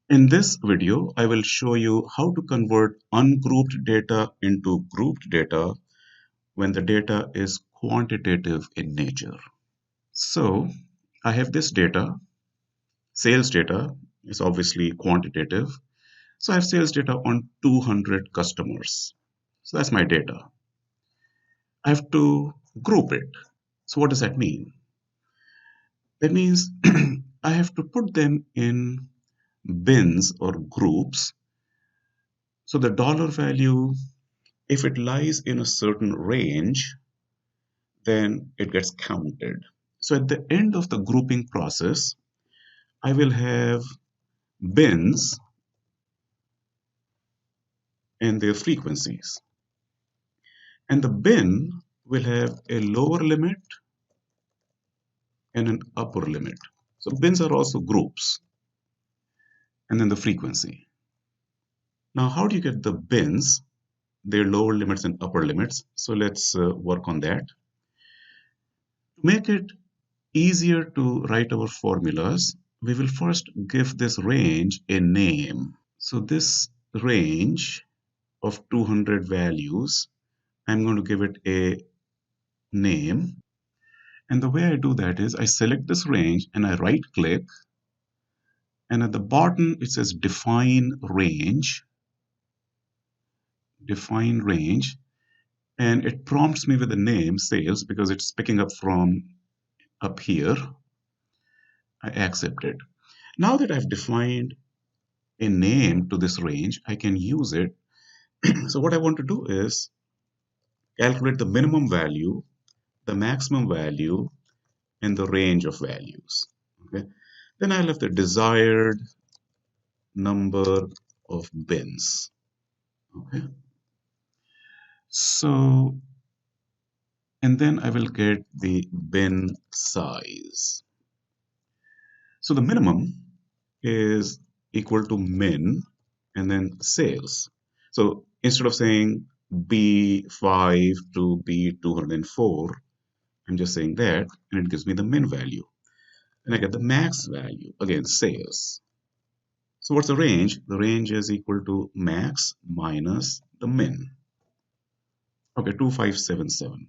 In this video, I will show you how to convert ungrouped data into grouped data when the data is quantitative in nature. So I have this data, sales data is obviously quantitative. So I have sales data on 200 customers. So that's my data. I have to group it. So what does that mean? That means I have to put them in bins or groups. So the dollar value, if it lies in a certain range, then it gets counted. So at the end of the grouping process, I will have bins and their frequencies. And the bin will have a lower limit and an upper limit. So bins are also groups. And then the frequency. Now, how do you get the bins, their lower limits and upper limits? So let's work on that. To make it easier to write our formulas, we will first give this range a name. So this range of 200 values, I'm going to give it a name. And the way I do that is I select this range and I right click, and at the bottom it says define range, and it prompts me with the name sales because it's picking up from up here. I accept it. Now that I've defined a name to this range, I can use it. So what I want to do is calculate the minimum value, the maximum value, and the range of values. Okay. Then I'll have the desired number of bins. Okay. So, and then I will get the bin size. So the minimum is equal to min and then sales. So instead of saying B5 to B204, I'm just saying that, and it gives me the min value. And I get the max value, again, sales. So what's the range? The range is equal to max minus the min. Okay, 2577.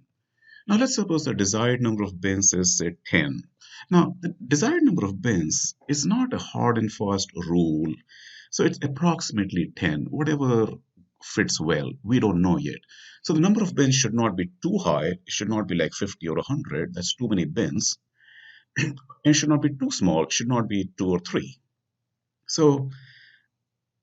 Now let's suppose the desired number of bins is say 10. Now the desired number of bins is not a hard and fast rule. So it's approximately 10, whatever fits well. We don't know yet. So the number of bins should not be too high. It should not be like 50 or 100. That's too many bins. And it should not be too small. It should not be 2 or 3. So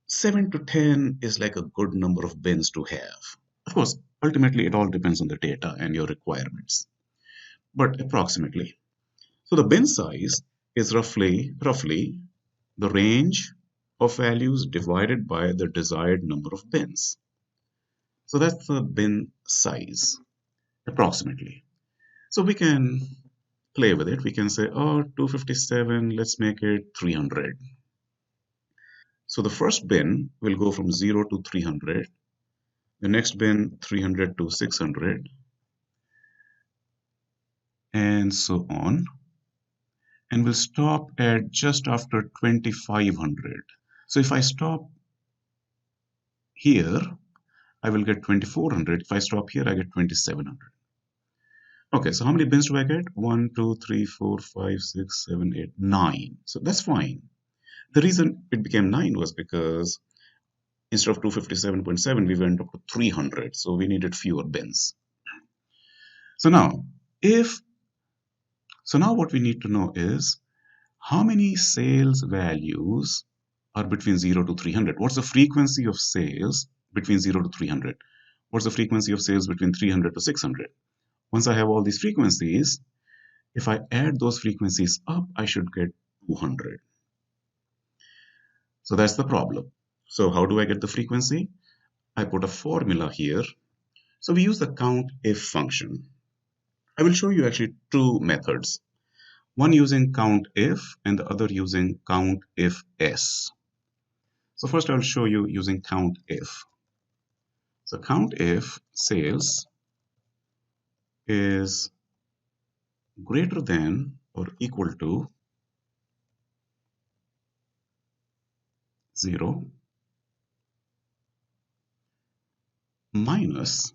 7 to 10 is like a good number of bins to have. Of course, ultimately it all depends on the data and your requirements, but approximately. So the bin size is roughly the range of values divided by the desired number of bins. So that's the bin size, approximately. So we can play with it. We can say, oh, 257, let's make it 300. So the first bin will go from 0 to 300. The next bin 300 to 600, and so on. And we'll stop at just after 2500. So if I stop here, I will get 2400. If I stop here, I get 2700. Okay, so how many bins do I get? 1, 2, 3, 4, 5, 6, 7, 8, 9. So that's fine. The reason it became 9 was because instead of 257.7, we went up to 300. So we needed fewer bins. So now, what we need to know is how many sales values are between 0 to 300. What's the frequency of sales between 0 to 300? What's the frequency of sales between 300 to 600? Once I have all these frequencies, if I add those frequencies up, I should get 200. So that's the problem. So how do I get the frequency? I put a formula here. So we use the COUNTIF function. I will show you actually two methods. One using COUNTIF and the other using COUNTIFS. So first I'll show you using COUNTIF. So COUNTIF sales is greater than or equal to 0 minus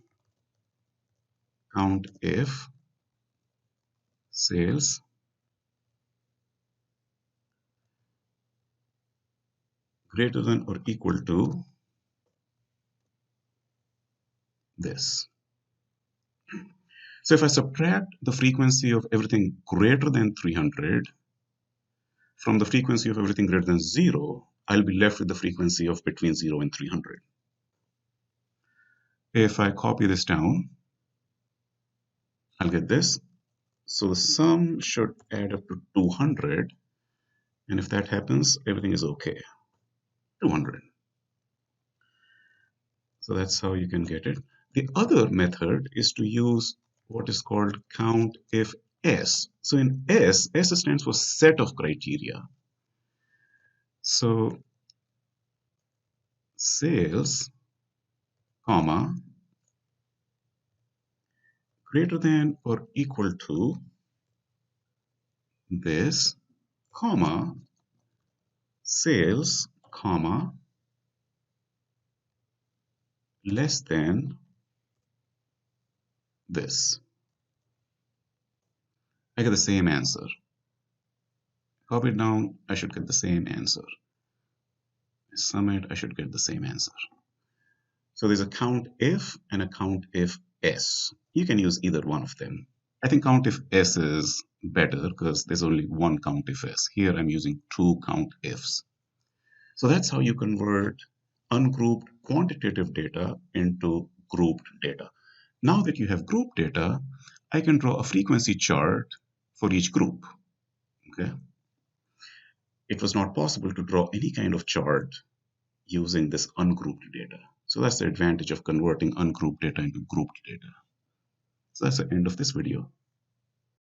count if sales greater than or equal to this. So if I subtract the frequency of everything greater than 300 from the frequency of everything greater than 0, I'll be left with the frequency of between 0 and 300. If I copy this down, I'll get this. So the sum should add up to 200. And if that happens, everything is okay. 200. So that's how you can get it. The other method is to use what is called count if S. So in S stands for set of criteria. So sales, comma, greater than or equal to this, comma, sales, comma, less than this. I get the same answer. Copy it down, I should get the same answer. Sum it, I should get the same answer. So there's a count if and a count if S. You can use either one of them. I think count if S is better because there's only one count if S. Here I'm using two count ifs. So that's how you convert ungrouped quantitative data into grouped data. Now that you have grouped data, I can draw a frequency chart for each group. Okay. It was not possible to draw any kind of chart using this ungrouped data. So that's the advantage of converting ungrouped data into grouped data. So that's the end of this video.